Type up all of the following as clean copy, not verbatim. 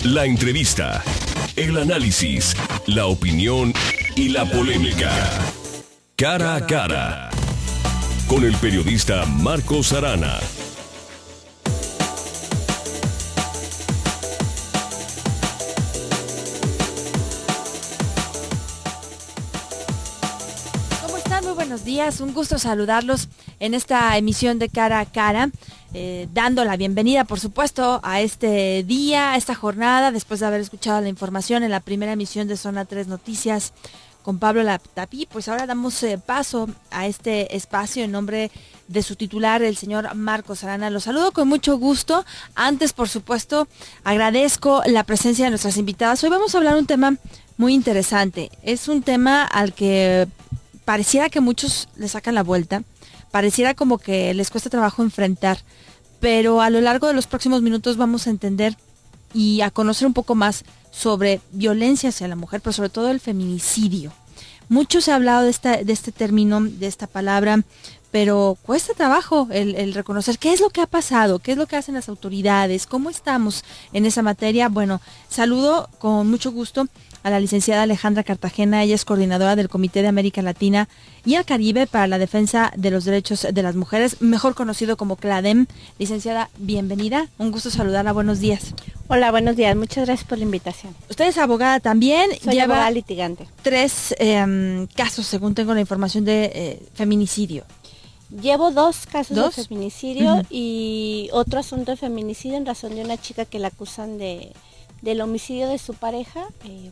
La entrevista, el análisis, la opinión y la polémica. Cara a cara. Con el periodista Marcos Arana. ¿Cómo están? Muy buenos días. Un gusto saludarlos en esta emisión de Cara a Cara. Dando la bienvenida, por supuesto, a este día, a esta jornada, después de haber escuchado la información en la primera emisión de Zona 3 Noticias con Pablo Latapí. Pues ahora damos paso a este espacio en nombre de su titular, el señor Marcos Arana. Los saludo con mucho gusto. Antes, por supuesto, agradezco la presencia de nuestras invitadas. Hoy vamos a hablar de un tema muy interesante. Es un tema al que pareciera que muchos le sacan la vuelta. Pareciera como que les cuesta trabajo enfrentar, pero a lo largo de los próximos minutos vamos a entender y a conocer un poco más sobre violencia hacia la mujer, pero sobre todo el feminicidio. Mucho se ha hablado de este término, de esta palabra, pero cuesta trabajo el reconocer qué es lo que ha pasado, qué es lo que hacen las autoridades, cómo estamos en esa materia. Bueno, saludo con mucho gusto a la licenciada Alejandra Cartagena. Ella es coordinadora del Comité de América Latina y el Caribe para la defensa de los derechos de las mujeres, mejor conocido como CLADEM. Licenciada, bienvenida, un gusto saludarla, buenos días. Hola, buenos días, muchas gracias por la invitación. Usted es abogada también. Soy abogada litigante. 3 casos, según tengo la información, de feminicidio. Llevo 2 casos de feminicidio y otro asunto de feminicidio en razón de una chica que la acusan del homicidio de su pareja.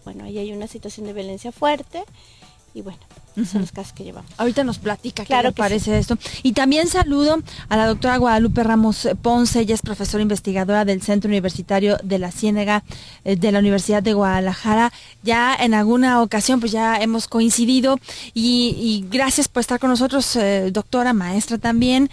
Bueno, ahí hay una situación de violencia fuerte y bueno, son los casos que llevamos. Ahorita nos platica qué le parece esto. Y también saludo a la doctora Guadalupe Ramos Ponce. Ella es profesora investigadora del Centro Universitario de la Ciénega de la Universidad de Guadalajara. Ya en alguna ocasión pues ya hemos coincidido y gracias por estar con nosotros, doctora, maestra también.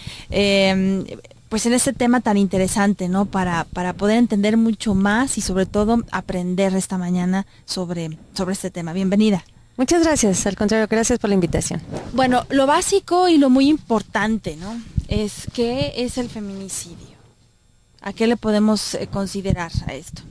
Pues en este tema tan interesante, ¿no? Para poder entender mucho más y sobre todo aprender esta mañana sobre este tema. Bienvenida. Muchas gracias, al contrario, gracias por la invitación. Bueno, lo básico y lo muy importante, ¿no? Es ¿qué es el feminicidio? ¿A qué le podemos considerar a esto?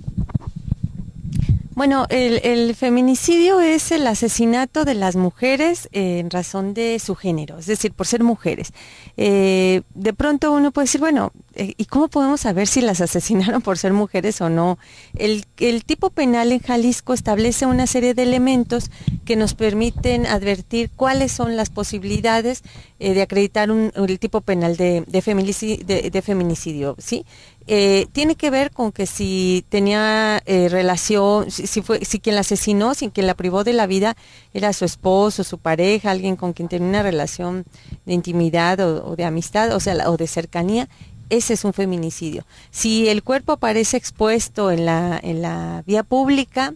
Bueno, el feminicidio es el asesinato de las mujeres en razón de su género, es decir, por ser mujeres. De pronto uno puede decir, bueno, ¿y cómo podemos saber si las asesinaron por ser mujeres o no? El tipo penal en Jalisco establece una serie de elementos que nos permiten advertir cuáles son las posibilidades de acreditar el tipo penal de feminicidio, ¿sí? Tiene que ver con que si tenía relación, si quien la asesinó, si quien la privó de la vida era su esposo, su pareja, alguien con quien tenía una relación de intimidad o de amistad, o de cercanía. Ese es un feminicidio. Si el cuerpo aparece expuesto en la vía pública,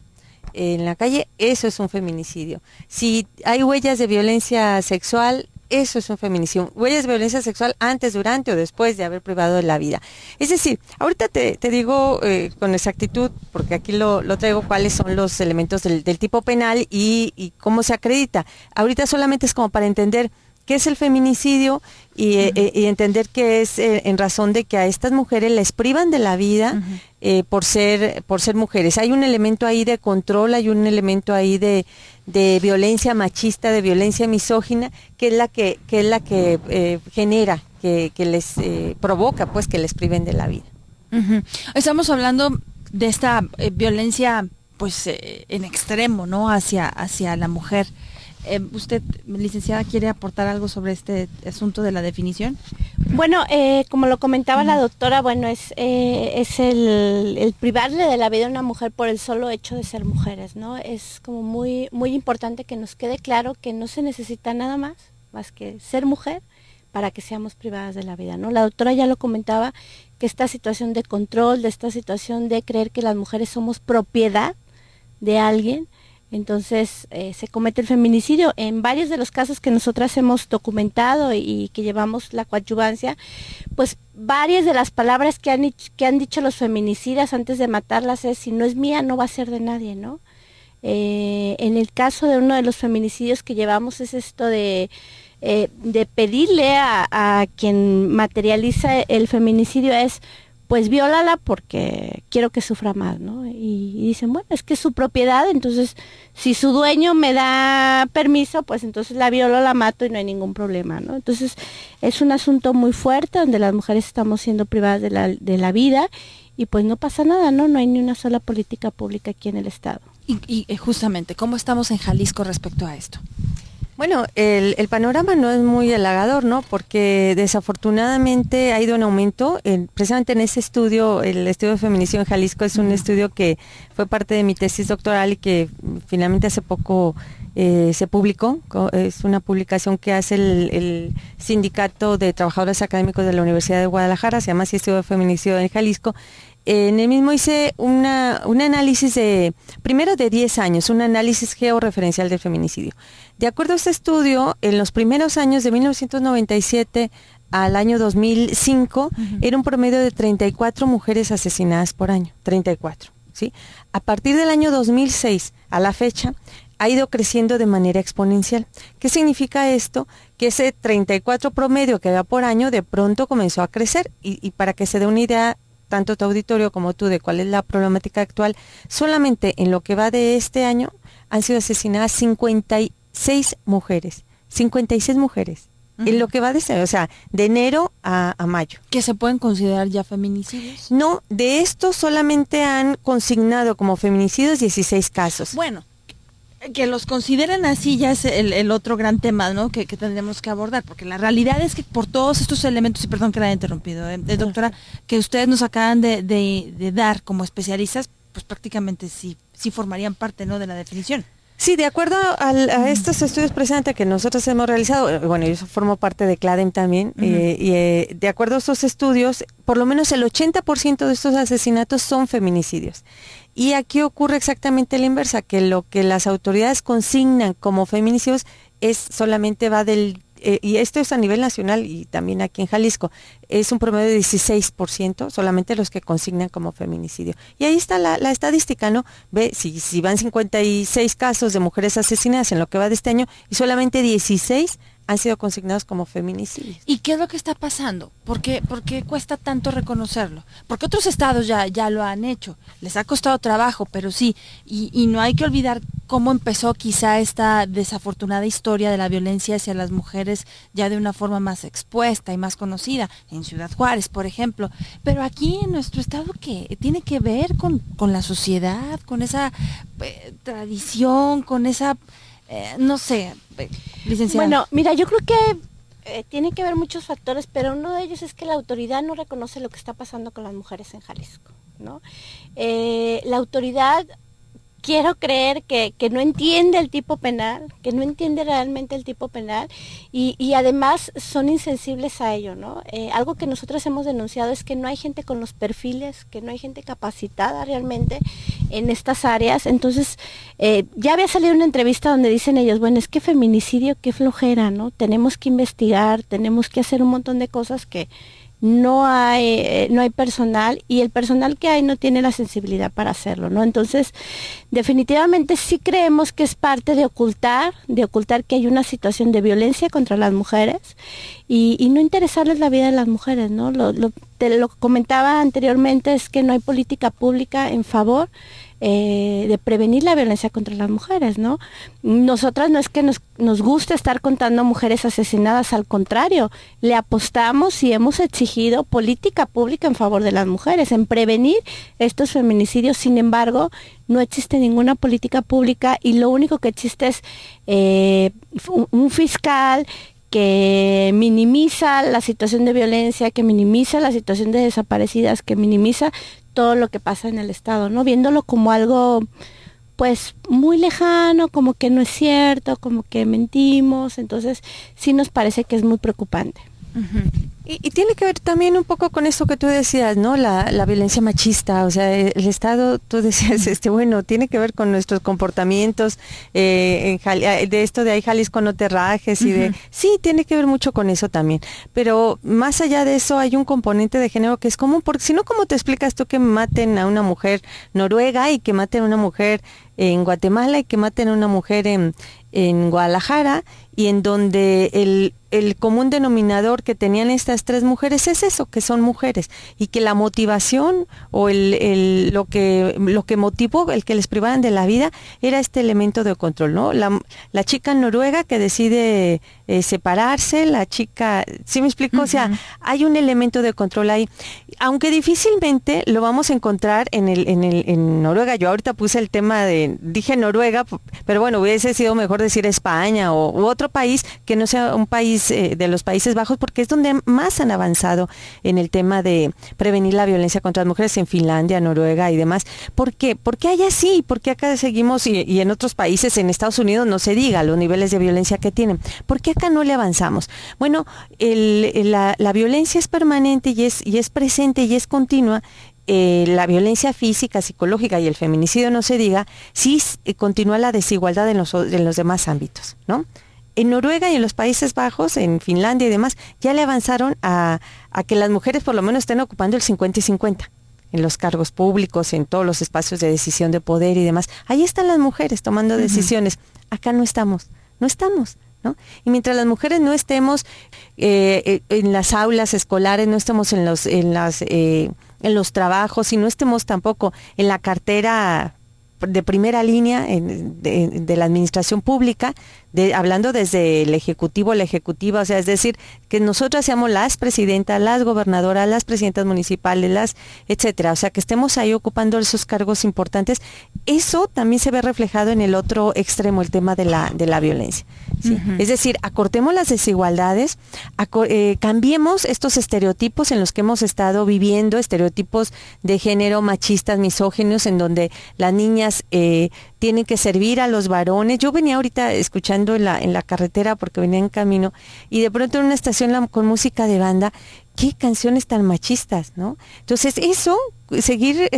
en la calle, eso es un feminicidio. Si hay huellas de violencia sexual, eso es un feminicidio. Huellas de violencia sexual antes, durante o después de haber privado de la vida. Es decir, ahorita te digo con exactitud, porque aquí lo traigo, cuáles son los elementos del tipo penal y cómo se acredita. Ahorita solamente es como para entender qué es el feminicidio y entender que es en razón de que a estas mujeres les privan de la vida por ser mujeres. Hay un elemento ahí de control, hay un elemento ahí de violencia machista, de violencia misógina, que es la que genera, que les provoca pues que les priven de la vida. Estamos hablando de esta violencia pues en extremo, ¿no? Hacia la mujer. ¿Usted, licenciada, quiere aportar algo sobre este asunto de la definición? Bueno, como lo comentaba la doctora, bueno, es el privarle de la vida a una mujer por el solo hecho de ser mujeres, ¿no? Es como muy, muy importante que nos quede claro que no se necesita nada más que ser mujer para que seamos privadas de la vida, ¿no? La doctora ya lo comentaba, que esta situación de control, de esta situación de creer que las mujeres somos propiedad de alguien, entonces se comete el feminicidio. En varios de los casos que nosotras hemos documentado y que llevamos la coadyuvancia, pues varias de las palabras que han dicho los feminicidas antes de matarlas es: si no es mía, no va a ser de nadie, ¿no? En el caso de uno de los feminicidios que llevamos es esto de pedirle a quien materializa el feminicidio es: pues viólala porque quiero que sufra más, ¿no? y dicen, bueno, es que es su propiedad, entonces si su dueño me da permiso, pues entonces la violo, la mato y no hay ningún problema, ¿no? Entonces es un asunto muy fuerte donde las mujeres estamos siendo privadas de la vida y pues no pasa nada, ¿no? No hay ni una sola política pública aquí en el estado. Y justamente, ¿cómo estamos en Jalisco respecto a esto? Bueno, el panorama no es muy halagador, ¿no? Porque desafortunadamente ha ido en aumento. Precisamente en ese estudio, el estudio de feminicidio en Jalisco es un estudio que fue parte de mi tesis doctoral y que finalmente hace poco se publicó. Es una publicación que hace el Sindicato de Trabajadores Académicos de la Universidad de Guadalajara, se llama así Estudio de Feminicidio en Jalisco. En el mismo hice un análisis primero de 10 años, un análisis georreferencial del feminicidio. De acuerdo a este estudio, en los primeros años de 1997 al año 2005, era un promedio de 34 mujeres asesinadas por año, 34, ¿sí? A partir del año 2006 a la fecha, ha ido creciendo de manera exponencial. ¿Qué significa esto? Que ese 34 promedio que había por año de pronto comenzó a crecer y para que se dé una idea, tanto tu auditorio como tú, de cuál es la problemática actual, solamente en lo que va de este año han sido asesinadas 56 mujeres. 56 mujeres. En lo que va de este año, o sea, de enero a mayo. ¿Que se pueden considerar ya feminicidios? No, de estos solamente han consignado como feminicidios 16 casos. Bueno, que los consideren así ya es el otro gran tema, ¿no? Que tendremos que abordar, porque la realidad es que por todos estos elementos, y perdón que la haya interrumpido, doctora, que ustedes nos acaban de dar como especialistas, pues prácticamente sí formarían parte, ¿no?, de la definición. Sí, de acuerdo a estos estudios precisamente que nosotros hemos realizado, bueno, yo formo parte de CLADEM también, de acuerdo a estos estudios, por lo menos el 80% de estos asesinatos son feminicidios. Y aquí ocurre exactamente la inversa, que lo que las autoridades consignan como feminicidios solamente va del, y esto es a nivel nacional y también aquí en Jalisco, es un promedio de 16%, solamente los que consignan como feminicidio. Y ahí está la estadística, ¿no? Ve, si van 56 casos de mujeres asesinadas en lo que va de este año y solamente 16 han sido consignados como feminicidios. ¿Y qué es lo que está pasando? ¿Por qué cuesta tanto reconocerlo? Porque otros estados ya lo han hecho, les ha costado trabajo, pero sí, y no hay que olvidar cómo empezó quizá esta desafortunada historia de la violencia hacia las mujeres ya de una forma más expuesta y más conocida, en Ciudad Juárez, por ejemplo. Pero aquí en nuestro estado, ¿qué tiene que ver con la sociedad, con esa tradición, con esa... no sé, licenciada? Bueno, mira, yo creo que tiene que ver muchos factores, pero uno de ellos es que la autoridad no reconoce lo que está pasando con las mujeres en Jalisco, ¿no? La autoridad, quiero creer que no entiende el tipo penal, que no entiende realmente el tipo penal y además son insensibles a ello, ¿no? Algo que nosotros hemos denunciado es que no hay gente con los perfiles, que no hay gente capacitada realmente en estas áreas. Entonces, ya había salido una entrevista donde dicen ellos, bueno, es que feminicidio, qué flojera, ¿no? Tenemos que investigar, tenemos que hacer un montón de cosas que no hay personal y el personal que hay no tiene la sensibilidad para hacerlo, ¿no? Entonces, definitivamente sí creemos que es parte de ocultar que hay una situación de violencia contra las mujeres y no interesarles la vida de las mujeres, ¿no? Lo que comentaba anteriormente es que no hay política pública en favor de prevenir la violencia contra las mujeres, ¿no? Nosotras no es que nos guste estar contando mujeres asesinadas, al contrario, le apostamos y hemos exigido política pública en favor de las mujeres, en prevenir estos feminicidios. Sin embargo, no existe ninguna política pública y lo único que existe es un fiscal que minimiza la situación de violencia, que minimiza la situación de desaparecidas, que minimiza todo lo que pasa en el estado, ¿no? Viéndolo como algo, pues, muy lejano, como que no es cierto, como que mentimos. Entonces, sí nos parece que es muy preocupante. Y tiene que ver también un poco con eso que tú decías, ¿no? La violencia machista, o sea, el Estado, tú decías, bueno, tiene que ver con nuestros comportamientos, de esto de ahí Jalisco no te rajes y sí, tiene que ver mucho con eso también, pero más allá de eso hay un componente de género que es común, porque si no, ¿cómo te explicas tú que maten a una mujer noruega y que maten a una mujer en Guatemala y que maten a una mujer en Guadalajara y en donde el común denominador que tenían estas tres mujeres es eso, que son mujeres, y que la motivación o lo que motivó el que les privaran de la vida era este elemento de control, ¿no? La chica noruega que decide separarse, la chica, ¿sí me explico? O sea, hay un elemento de control ahí, aunque difícilmente lo vamos a encontrar en Noruega. Yo ahorita puse el tema dije Noruega, pero bueno, hubiese sido mejor decir España u otro país que no sea un país de los Países Bajos, porque es donde más han avanzado en el tema de prevenir la violencia contra las mujeres, en Finlandia, Noruega y demás. ¿Por qué? Porque allá sí, porque acá seguimos y en otros países, en Estados Unidos no se diga los niveles de violencia que tienen. ¿Por qué acá no le avanzamos? Bueno, la violencia es permanente y es presente y es continua. La violencia física, psicológica y el feminicidio no se diga, sí continúa la desigualdad en los demás ámbitos, ¿no? En Noruega y en los Países Bajos, en Finlandia y demás, ya le avanzaron a que las mujeres por lo menos estén ocupando el 50 y 50 en los cargos públicos, en todos los espacios de decisión de poder y demás. Ahí están las mujeres tomando decisiones. Acá no estamos, ¿no? Y mientras las mujeres no estemos en las aulas escolares, no estemos en los trabajos y no estemos tampoco en la cartera de primera línea de la administración pública, hablando desde el ejecutivo, la ejecutiva, o sea, es decir, que nosotras seamos las presidentas, las gobernadoras, las presidentas municipales, etcétera, o sea, que estemos ahí ocupando esos cargos importantes. Eso también se ve reflejado en el otro extremo, el tema de la violencia, ¿sí? Es decir, acortemos las desigualdades, cambiemos estos estereotipos en los que hemos estado viviendo, estereotipos de género machistas, misóginos, en donde las niñas tienen que servir a los varones. Yo venía ahorita escuchando en la carretera porque venía en camino y de pronto en una estación con música de banda, qué canciones tan machistas, ¿no? Entonces eso, seguir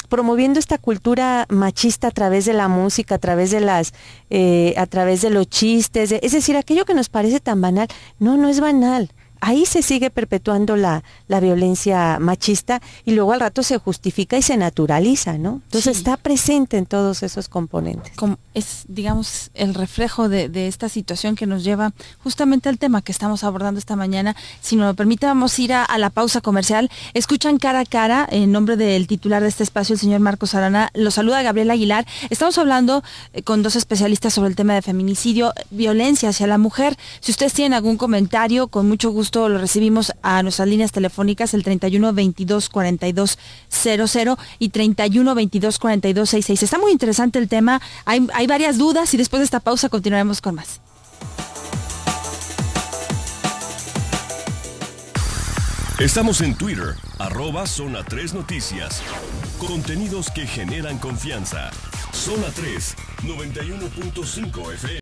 promoviendo esta cultura machista a través de la música, a través de los chistes, es decir, aquello que nos parece tan banal, no es banal. Ahí se sigue perpetuando la violencia machista y luego al rato se justifica y se naturaliza, ¿no? Entonces está presente en todos esos componentes. Es, digamos, el reflejo de esta situación que nos lleva justamente al tema que estamos abordando esta mañana. Si nos lo permite, vamos a ir a la pausa comercial. Escuchan Cara a Cara, en nombre del titular de este espacio, el señor Marcos Arana. Los saluda Gabriela Aguilar. Estamos hablando con dos especialistas sobre el tema de feminicidio, violencia hacia la mujer. Si ustedes tienen algún comentario, con mucho gusto lo recibimos a nuestras líneas telefónicas, el 31 22 42 00 y 31 22 42 66. Está muy interesante el tema, hay varias dudas y después de esta pausa continuaremos con más. Estamos en Twitter, @Zona 3 Noticias. Contenidos que generan confianza. Zona 3, 91.5 FM.